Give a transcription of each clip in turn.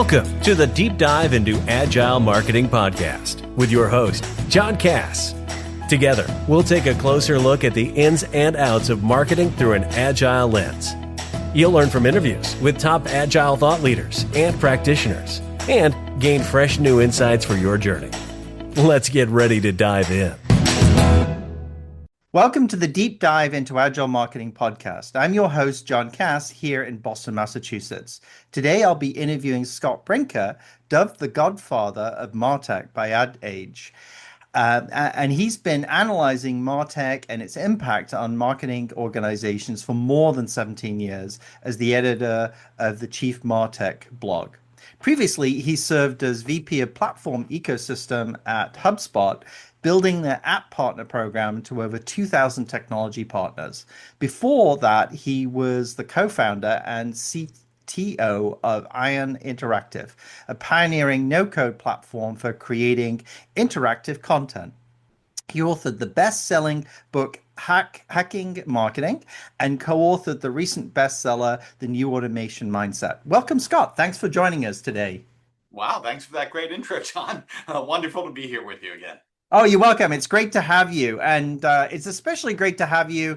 Welcome to the Deep Dive into Agile Marketing podcast with your host, John Cass. Together, we'll take a closer look at the ins and outs of marketing through an Agile lens. You'll learn from interviews with top Agile thought leaders and practitioners and gain fresh new insights for your journey. Let's get ready to dive in. Welcome to the Deep Dive into Agile Marketing podcast. I'm your host, John Cass, here in Boston, Massachusetts. Today, I'll be interviewing Scott Brinker, dubbed the godfather of martech by AdAge. And he's been analyzing martech and its impact on marketing organizations for more than 17 years as the editor of the chiefmartec blog. Previously, he served as VP of Platform Ecosystem at HubSpot, building their app partner program to over 2,000 technology partners. Before that, he was the co-founder and CTO of Iron Interactive, a pioneering no-code platform for creating interactive content. He authored the best-selling book Hacking Marketing and co-authored the recent bestseller, The New Automation Mindset. Welcome, Scott. Thanks for joining us today. Wow, thanks for that great intro, John. Wonderful to be here with you again. Oh, you're welcome. It's great to have you. And it's especially great to have you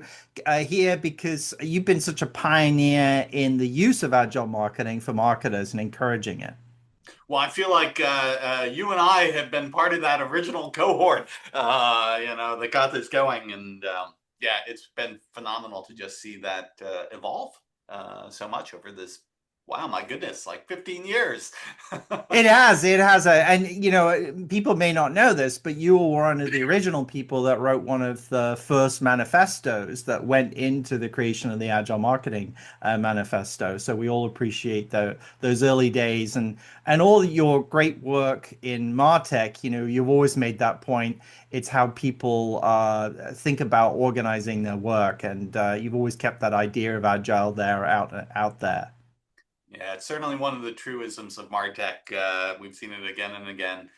here because you've been such a pioneer in the use of Agile marketing for marketers and encouraging it. Well, I feel like you and I have been part of that original cohort, that got this going. And yeah, it's been phenomenal to just see that evolve so much over this. Wow, my goodness, like 15 years. It has. And people may not know this, but you were one of the original people that wrote one of the first manifestos that went into the creation of the Agile Marketing Manifesto. So we all appreciate those early days and all your great work in martech. You've always made that point. It's how people think about organizing their work. And you've always kept that idea of Agile out there. Yeah, it's certainly one of the truisms of martech. We've seen it again and again.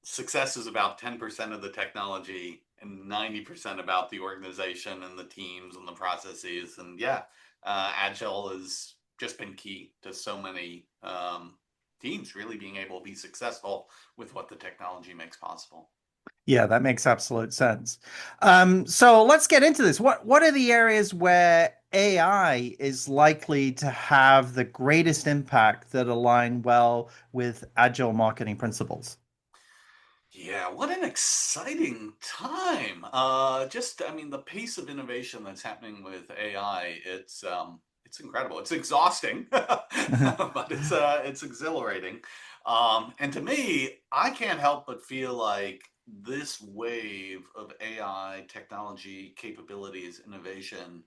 Success is about 10% of the technology and 90% about the organization and the teams and the processes. And yeah, Agile has just been key to so many teams really being able to be successful with what the technology makes possible. Yeah, that makes absolute sense. So let's get into this. What are the areas where AI is likely to have the greatest impact that align well with Agile marketing principles? Yeah, what an exciting time. The pace of innovation that's happening with AI, it's incredible. It's exhausting, but it's exhilarating. And to me, I can't help but feel like this wave of AI technology capabilities, innovation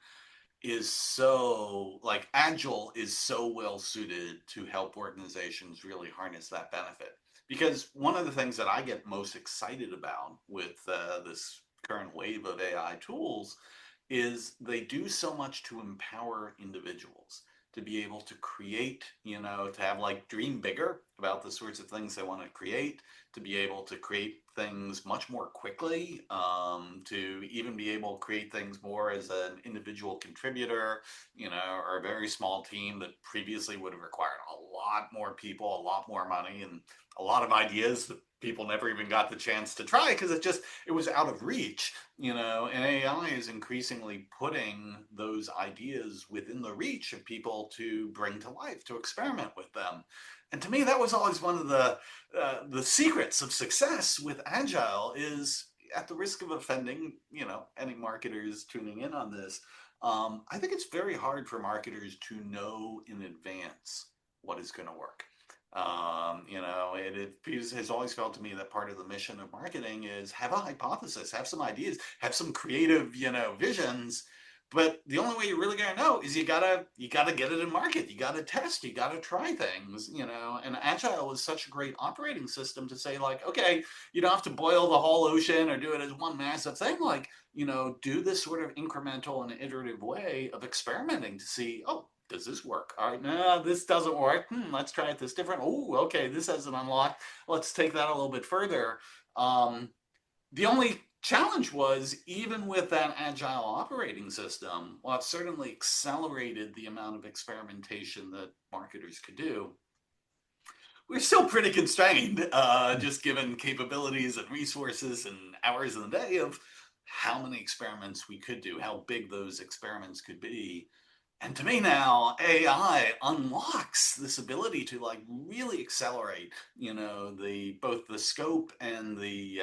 is so like Agile is so well suited to help organizations really harness that benefit. Because one of the things that I get most excited about with this current wave of AI tools is they do so much to empower individuals to be able to create, to have like dream bigger about the sorts of things they want to create, to be able to create things much more quickly, to even be able to create things more as an individual contributor, or a very small team that previously would have required a lot more people, a lot more money, and a lot of ideas that people never even got the chance to try because it was out of reach, and AI is increasingly putting those ideas within the reach of people to bring to life, to experiment with them. And to me, that was always one of the secrets of success with Agile is, at the risk of offending, any marketers tuning in on this, I think it's very hard for marketers to know in advance what is going to work. It has always felt to me that part of the mission of marketing is have a hypothesis, have some ideas, have some creative, visions. But the only way you're really going to know is you gotta get it in market. You gotta test. You gotta try things. And Agile is such a great operating system to say, like, okay, you don't have to boil the whole ocean or do it as one massive thing. Like, do this sort of incremental and iterative way of experimenting to see, oh, does this work? All right, no, this doesn't work. Let's try it this different. Oh, okay, this has an unlock. Let's take that a little bit further. The only challenge was, even with that Agile operating system, while it certainly accelerated the amount of experimentation that marketers could do, we're still pretty constrained, just given capabilities and resources and hours in the day of how many experiments we could do, how big those experiments could be. And to me now, AI unlocks this ability to like really accelerate, the both the scope and the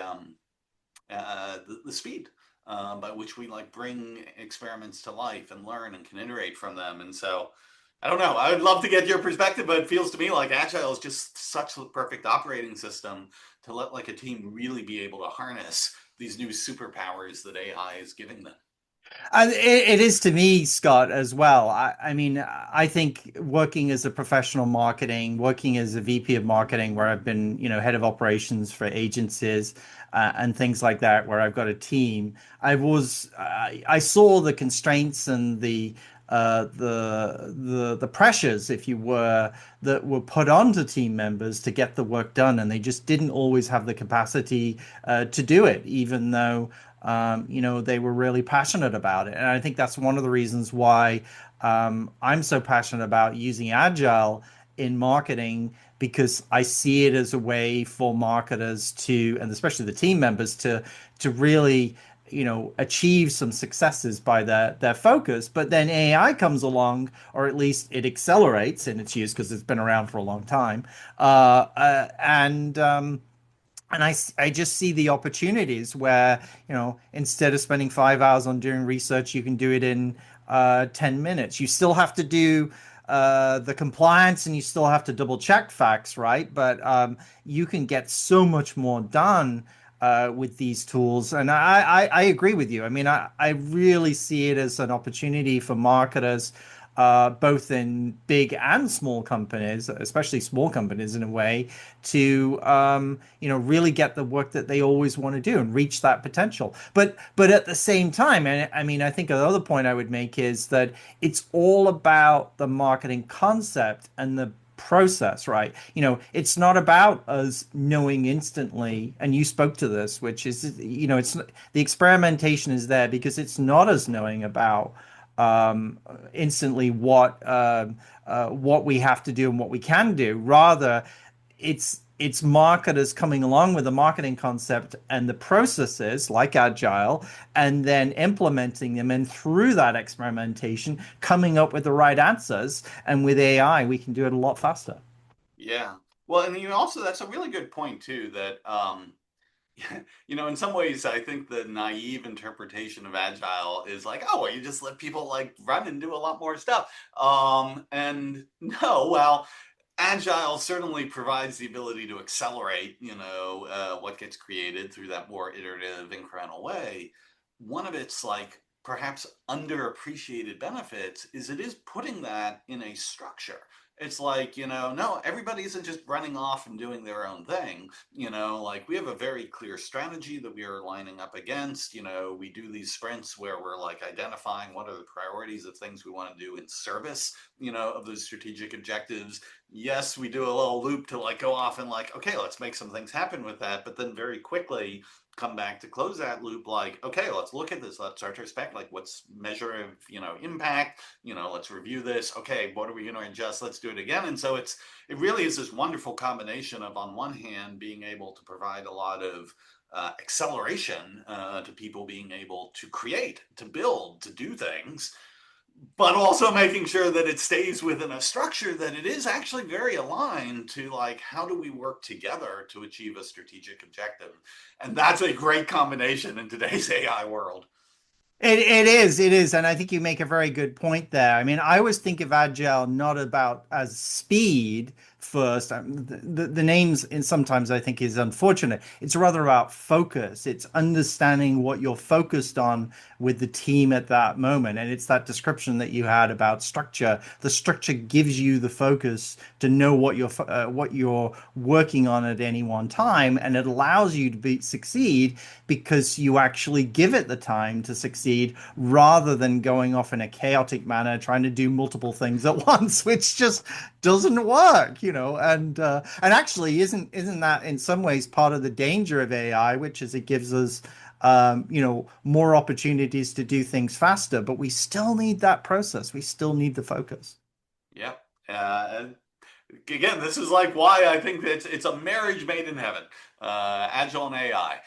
speed by which we like bring experiments to life and learn and can iterate from them. And so, I don't know. I would love to get your perspective, but it feels to me like Agile is just such a perfect operating system to let like a team really be able to harness these new superpowers that AI is giving them. It is to me, Scott, as well. I mean, I think working as a professional marketing, working as a VP of marketing, where I've been, head of operations for agencies and things like that, where I've got a team, I saw the constraints and the pressures, if you were, that were put onto team members to get the work done, and they just didn't always have the capacity to do it, even though they were really passionate about it. And I think that's one of the reasons why I'm so passionate about using Agile in marketing, because I see it as a way for marketers to, and especially the team members, to really achieve some successes by their focus. But then AI comes along, or at least it accelerates in its use because it's been around for a long time, and I just see the opportunities where, instead of spending 5 hours on doing research, you can do it in 10 minutes. You still have to do the compliance, and you still have to double check facts, right? But you can get so much more done with these tools. And I agree with you. I mean, I really see it as an opportunity for marketers, both in big and small companies, especially small companies in a way, to really get the work that they always want to do and reach that potential. But at the same time, and I mean, I think another point I would make is that it's all about the marketing concept and the process, right? It's not about us knowing instantly, and you spoke to this, which is, it's the experimentation is there because it's not us knowing about instantly what we have to do and what we can do. Rather, it's marketers coming along with the marketing concept and the processes like Agile, and then implementing them, and through that experimentation, coming up with the right answers. And with AI, we can do it a lot faster. Yeah. Well, and also that's a really good point too, that in some ways, I think the naive interpretation of Agile is like, oh, well, you just let people like run and do a lot more stuff. And no, well, Agile certainly provides the ability to accelerate, what gets created through that more iterative, incremental way. One of its like perhaps underappreciated benefits is it is putting that in a structure. It's like, no, everybody isn't just running off and doing their own thing. Like we have a very clear strategy that we are lining up against. We do these sprints where we're like identifying what are the priorities of things we want to do in service, of those strategic objectives. Yes, we do a little loop to like go off and like, okay, let's make some things happen with that. But then very quickly come back to close that loop, like, okay, let's look at this. Let's start to expect like what's measure of, impact, let's review this. Okay, what are we going to adjust? Let's do it again. And so it really is this wonderful combination of, on one hand, being able to provide a lot of acceleration to people being able to create, to build, to do things, but also making sure that it stays within a structure that it is actually very aligned to like how do we work together to achieve a strategic objective. And that's a great combination in today's AI world. It is, and I think you make a very good point there. I mean, I always think of Agile not about as speed first. The names in sometimes I think is unfortunate. It's rather about focus. It's understanding what you're focused on with the team at that moment, and it's that description that you had about structure. The structure gives you the focus to know what you're working on at any one time, and it allows you to succeed because you actually give it the time to succeed, rather than going off in a chaotic manner trying to do multiple things at once, which just doesn't work, and actually isn't that in some ways part of the danger of AI, which is it gives us more opportunities to do things faster, but we still need that process. We still need the focus. Yep. again, this is like why I think that it's a marriage made in heaven, Agile and AI.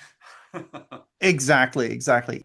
Exactly, exactly.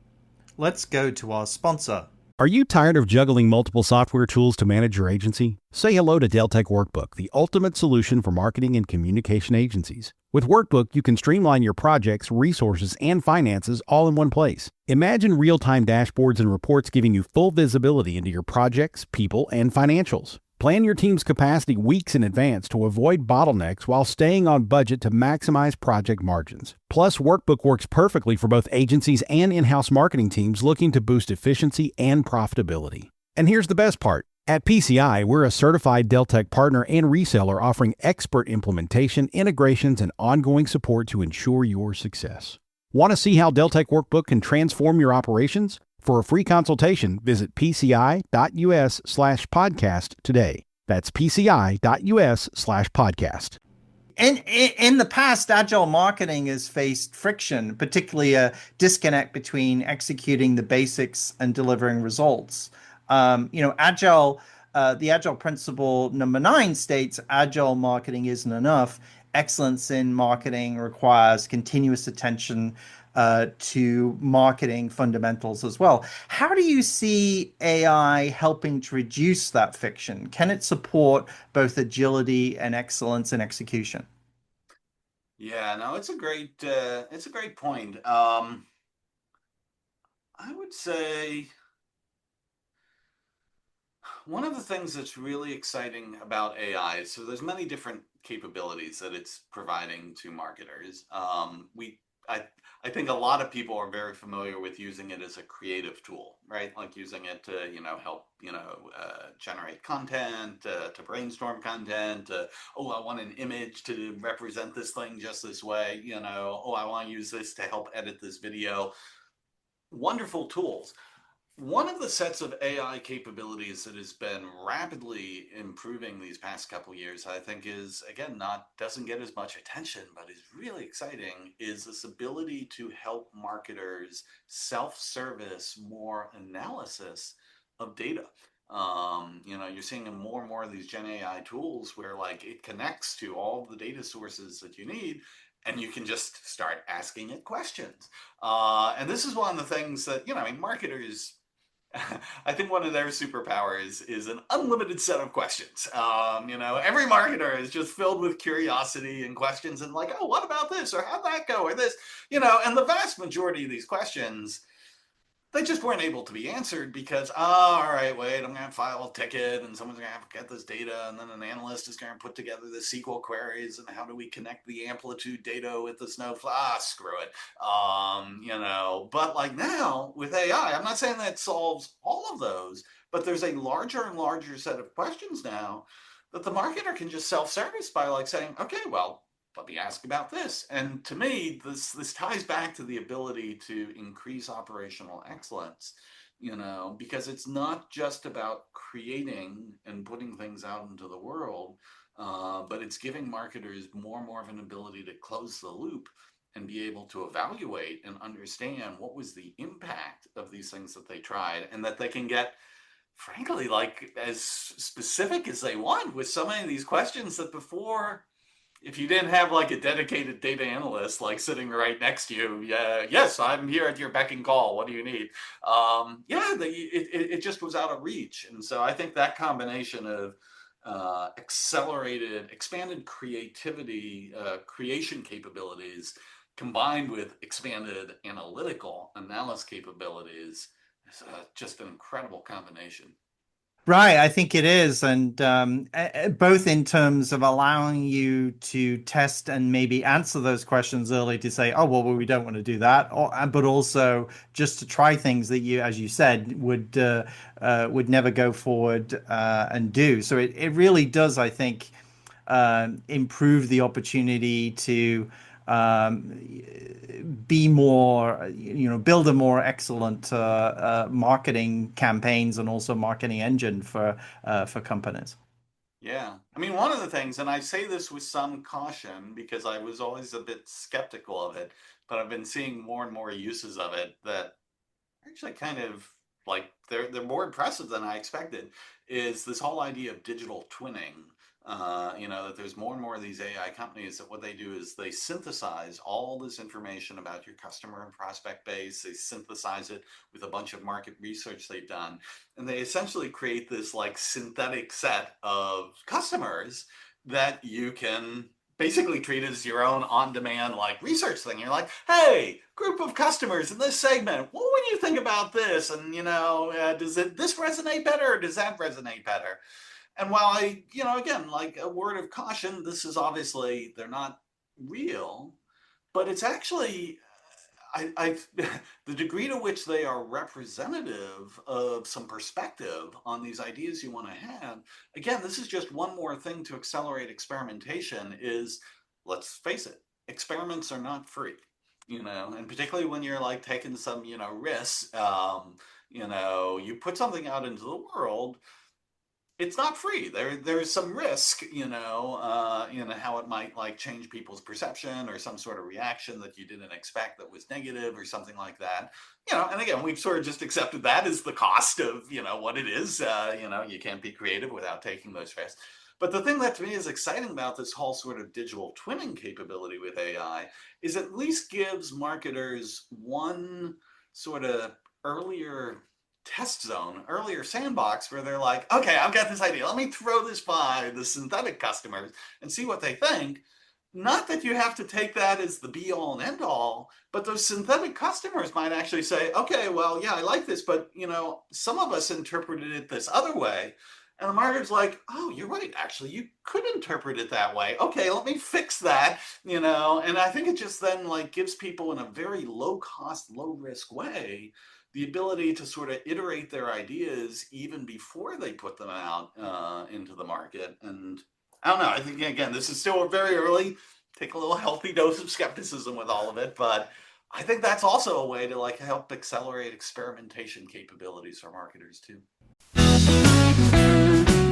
Let's go to our sponsor. Are you tired of juggling multiple software tools to manage your agency? Say hello to Deltek Workbook, the ultimate solution for marketing and communication agencies. With Workbook, you can streamline your projects, resources, and finances all in one place. Imagine real-time dashboards and reports giving you full visibility into your projects, people, and financials. Plan your team's capacity weeks in advance to avoid bottlenecks while staying on budget to maximize project margins. Plus, Workbook works perfectly for both agencies and in-house marketing teams looking to boost efficiency and profitability. And here's the best part. At PCI, we're a certified Deltek partner and reseller offering expert implementation, integrations, and ongoing support to ensure your success. Want to see how Deltek Workbook can transform your operations? For a free consultation, visit pci.us/podcast today. That's pci.us/podcast. In the past, agile marketing has faced friction, particularly a disconnect between executing the basics and delivering results. The agile principle number 9 states agile marketing isn't enough. Excellence in marketing requires continuous attention to marketing fundamentals as well. How do you see AI helping to reduce that friction? Can it support both agility and excellence in execution? Yeah, no, it's a great point. I would say one of the things that's really exciting about AI, so there's many different capabilities that it's providing to marketers. I, I think a lot of people are very familiar with using it as a creative tool, right? Like using it to, help, generate content, to brainstorm content. Oh, I want an image to represent this thing just this way. Oh, I want to use this to help edit this video. Wonderful tools. One of the sets of AI capabilities that has been rapidly improving these past couple years, I think is, again, doesn't get as much attention, but is really exciting, is this ability to help marketers self-service more analysis of data. You're seeing more and more of these Gen AI tools where like it connects to all of the data sources that you need, and you can just start asking it questions. And this is one of the things that, marketers, I think one of their superpowers is an unlimited set of questions. Every marketer is just filled with curiosity and questions and like, oh, what about this? Or how'd that go? Or this, and the vast majority of these questions, they just weren't able to be answered because, all right, wait, I'm going to file a ticket and someone's going to have to get this data. And then an analyst is going to put together the SQL queries and how do we connect the amplitude data with the snowflake? Screw it. But like now with AI, I'm not saying that solves all of those, but there's a larger and larger set of questions now that the marketer can just self-service by like saying, okay, well, let me ask about this. And to me, this ties back to the ability to increase operational excellence, because it's not just about creating and putting things out into the world, but it's giving marketers more and more of an ability to close the loop and be able to evaluate and understand what was the impact of these things that they tried, and that they can get, frankly, like as specific as they want with so many of these questions that before, if you didn't have like a dedicated data analyst like sitting right next to you, yeah, yes, I'm here at your beck and call. What do you need? It just was out of reach. And so I think that combination of expanded creativity, creation capabilities, combined with expanded analytical analysis capabilities, is just an incredible combination. Right, I think it is, and both in terms of allowing you to test and maybe answer those questions early to say, oh, well, we don't want to do that, but also just to try things that you, as you said, would never go forward and do. So it really does, I think, improve the opportunity to be more, build a more excellent marketing campaigns and also marketing engine for companies. Yeah. I mean, one of the things, and I say this with some caution because I was always a bit skeptical of it, but I've been seeing more and more uses of it that actually kind of like they're more impressive than I expected, is this whole idea of digital twinning. That there's more and more of these AI companies that what they do is they synthesize all this information about your customer and prospect base. They synthesize it with a bunch of market research they've done. And they essentially create this like synthetic set of customers that you can basically treat as your own on-demand like research thing. You're like, hey, group of customers in this segment, what would you think about this? And does this resonate better or does that resonate better? And while again, like a word of caution, this is obviously, they're not real, but it's actually, I the degree to which they are representative of some perspective on these ideas you want to have. Again, this is just one more thing to accelerate experimentation is, let's face it, experiments are not free, and particularly when you're like taking some, risks, you put something out into the world, it's not free. There's some risk, how it might like change people's perception or some sort of reaction that you didn't expect that was negative or something like that. And again, we've sort of just accepted that as the cost of, what it is. You can't be creative without taking those risks. But the thing that to me is exciting about this whole sort of digital twinning capability with AI is at least gives marketers one sort of earlier test zone, earlier sandbox where they're like, okay, I've got this idea. Let me throw this by the synthetic customers and see what they think. Not that you have to take that as the be all and end all, but those synthetic customers might actually say, okay, well, yeah, I like this, but some of us interpreted it this other way. And the marketer's like, oh, you're right. Actually, you could interpret it that way. Okay, let me fix that, And I think it just then like gives people in a very low cost, low risk way the ability to sort of iterate their ideas even before they put them out into the market. And I don't know, I think, again, this is still very early. Take a little healthy dose of skepticism with all of it. But I think that's also a way to like help accelerate experimentation capabilities for marketers too.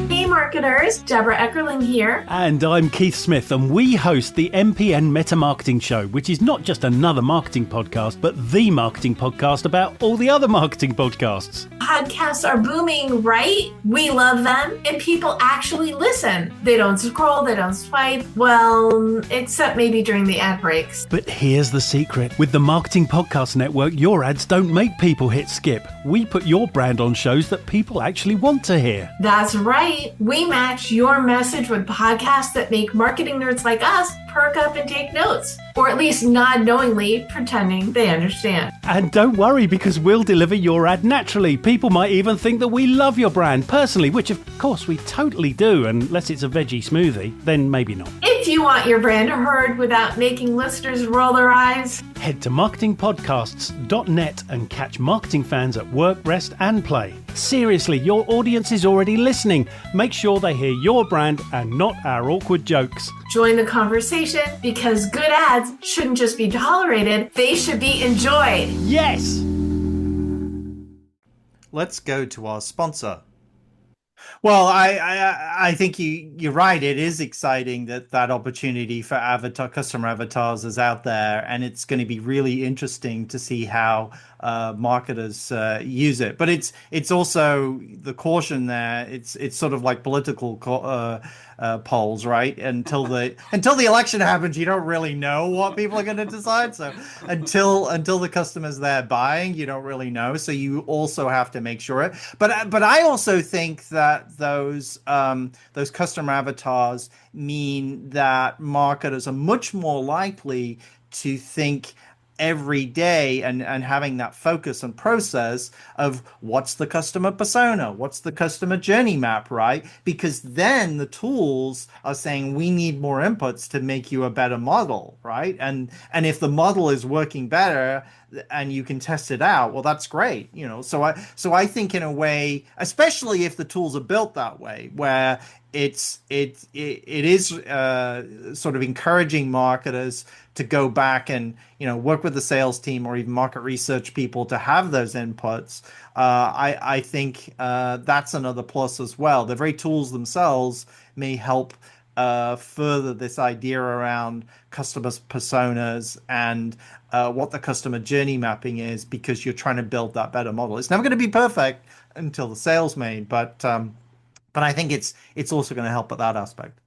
Hey marketers, Deborah Eckerling here. And I'm Keith Smith, and we host the MPN Meta Marketing Show, which is not just another marketing podcast, but the marketing podcast about all the other marketing podcasts. Podcasts are booming, right? We love them, and people actually listen. They don't scroll, they don't swipe, well, except maybe during the ad breaks. But here's the secret. With the Marketing Podcast Network, your ads don't make people hit skip. We put your brand on shows that people actually want to hear. That's right. We match your message with podcasts that make marketing nerds like us perk up and take notes, or at least nod knowingly, pretending they understand. And don't worry, because we'll deliver your ad naturally. People might even think that we love your brand personally, which of course we totally do, unless it's a veggie smoothie, then maybe not. If you want your brand heard without making listeners roll their eyes, head to marketingpodcasts.net and catch marketing fans at work, rest and play. Seriously, your audience is already listening. Make sure they hear your brand and not our awkward jokes. Join the conversation, because good ads shouldn't just be tolerated, they should be enjoyed. Yes! Let's go to our sponsor. Well, I think you're right. It is exciting that opportunity for customer avatars is out there, and it's going to be really interesting to see how marketers use it. But it's also the caution there. It's sort of like political polls, right? Until the election happens, you don't really know what people are going to decide. So until the customer's there buying, you don't really know. So you also have to make sure it. But I also think that those customer avatars mean that marketers are much more likely to think every day and having that focus and process of what's the customer persona, what's the customer journey map, right? Because then the tools are saying we need more inputs to make you a better model, right? And if the model is working better and you can test it out, well, that's great, So I think in a way, especially if the tools are built that way, where it is sort of encouraging marketers to go back and work with the sales team or even market research people to have those inputs. I think that's another plus as well. The very tools themselves may help further this idea around customer personas and what the customer journey mapping is, because you're trying to build that better model. It's never going to be perfect until the sale's made, but But I think it's also going to help at that aspect.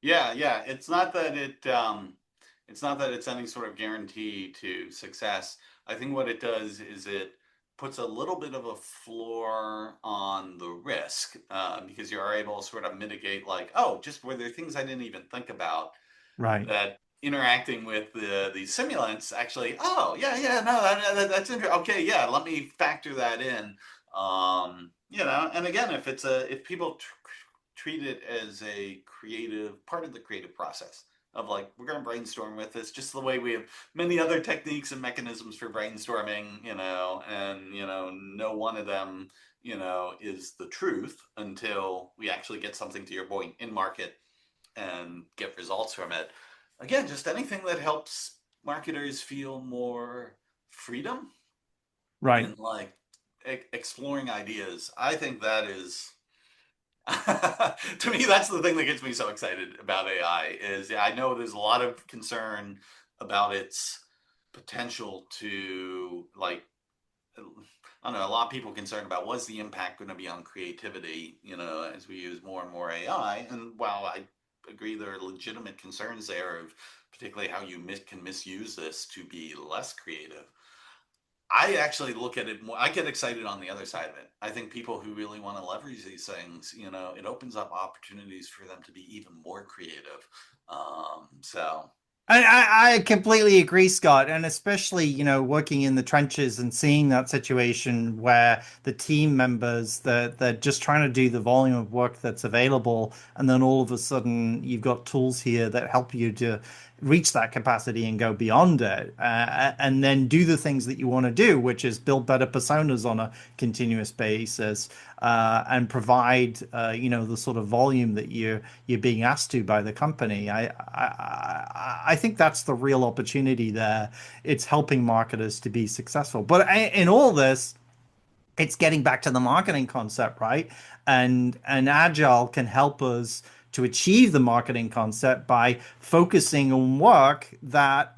Yeah, yeah. It's not that it's any sort of guarantee to success. I think what it does is it puts a little bit of a floor on the risk, because you are able to sort of mitigate, like, oh, just were there things I didn't even think about Right. that interacting with these simulants actually, oh, yeah, yeah, no, that's interesting. Okay, yeah, let me factor that in. And again, if people treat it as a creative part of the creative process of, like, we're going to brainstorm with this just the way we have many other techniques and mechanisms for brainstorming, and no one of them is the truth until we actually get something, to your point, in market and get results from it. Again, just anything that helps marketers feel more freedom Right. in, like, exploring ideas. I think that is to me, that's the thing that gets me so excited about AI. Is, I know there's a lot of concern about its potential to, like, I don't know, a lot of people concerned about what's the impact going to be on creativity, as we use more and more AI. And while I agree there are legitimate concerns there of particularly how you can misuse this to be less creative, I actually look at it more, I get excited on the other side of it. I think people who really want to leverage these things, it opens up opportunities for them to be even more creative. So I completely agree, Scott, and especially, working in the trenches and seeing that situation where the team members, they're just trying to do the volume of work that's available, and then all of a sudden you've got tools here that help you to reach that capacity and go beyond it, and then do the things that you want to do, which is build better personas on a continuous basis, and provide, the sort of volume that you're being asked to by the company. I think that's the real opportunity there. It's helping marketers to be successful. But in all this, it's getting back to the marketing concept, right? And Agile can help us to achieve the marketing concept by focusing on work that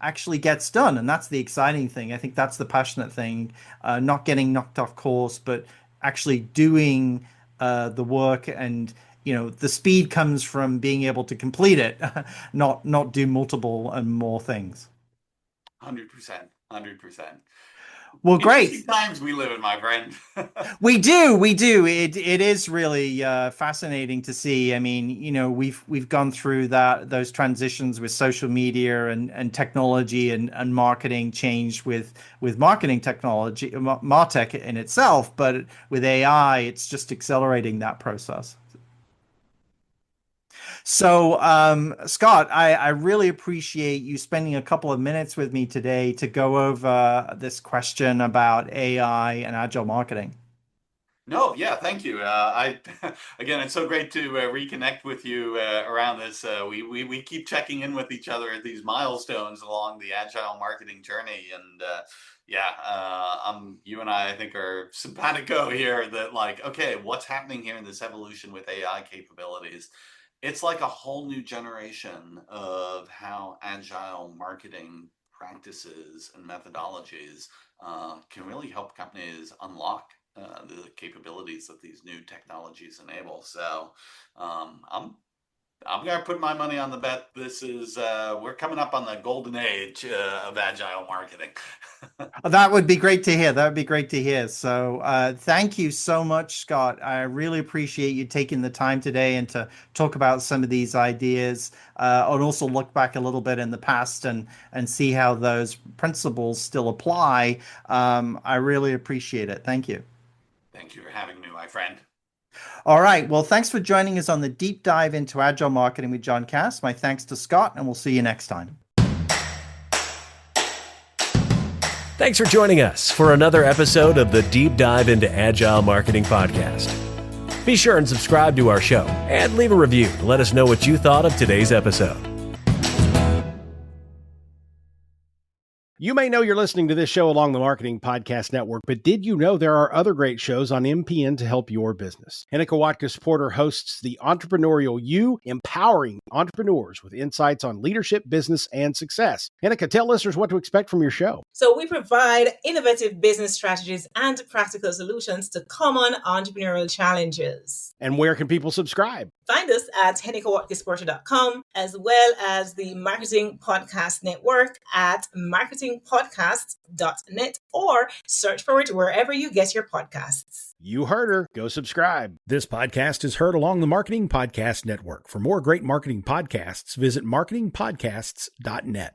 actually gets done. And that's the exciting thing. I think that's the passionate thing, not getting knocked off course, but actually doing the work. And the speed comes from being able to complete it, not do multiple and more things. 100%, 100%. Well, Interesting great. times we live in, my friend. We do. It is really fascinating to see. I mean, we've gone through those transitions with social media and technology and marketing change with marketing technology, martech in itself, but with AI, it's just accelerating that process. So, Scott, I really appreciate you spending a couple of minutes with me today to go over this question about AI and agile marketing. No, yeah, thank you. I again, it's so great to reconnect with you around this. We keep checking in with each other at these milestones along the agile marketing journey, and you and I think, are simpatico here. That, like, okay, what's happening here in this evolution with AI capabilities? It's like a whole new generation of how agile marketing practices and methodologies can really help companies unlock the capabilities that these new technologies enable. So I'm gonna put my money on the bet. This is we're coming up on the golden age of agile marketing. That would be great to hear. That would be great to hear. So, thank you so much, Scott. I really appreciate you taking the time today and to talk about some of these ideas, and also look back a little bit in the past and see how those principles still apply. I really appreciate it. Thank you. Thank you for having me, my friend. All right. Well, thanks for joining us on the deep dive into agile marketing with John Cass. My thanks to Scott, and we'll see you next time. Thanks for joining us for another episode of the Deep Dive into Agile Marketing podcast. Be sure and subscribe to our show and leave a review to let us know what you thought of today's episode. You may know you're listening to this show along the Marketing Podcast Network, but did you know there are other great shows on MPN to help your business? Hennika Watkins-Porter hosts The Entrepreneurial You, empowering entrepreneurs with insights on leadership, business, and success. Hennika, tell listeners what to expect from your show. So we provide innovative business strategies and practical solutions to common entrepreneurial challenges. And where can people subscribe? Find us at hennikawatkinsporter.com, as well as the Marketing Podcast Network at marketingpodcasts.net, or search for it wherever you get your podcasts. You heard her. Go subscribe. This podcast is heard along the Marketing Podcast Network. For more great marketing podcasts, visit marketingpodcasts.net.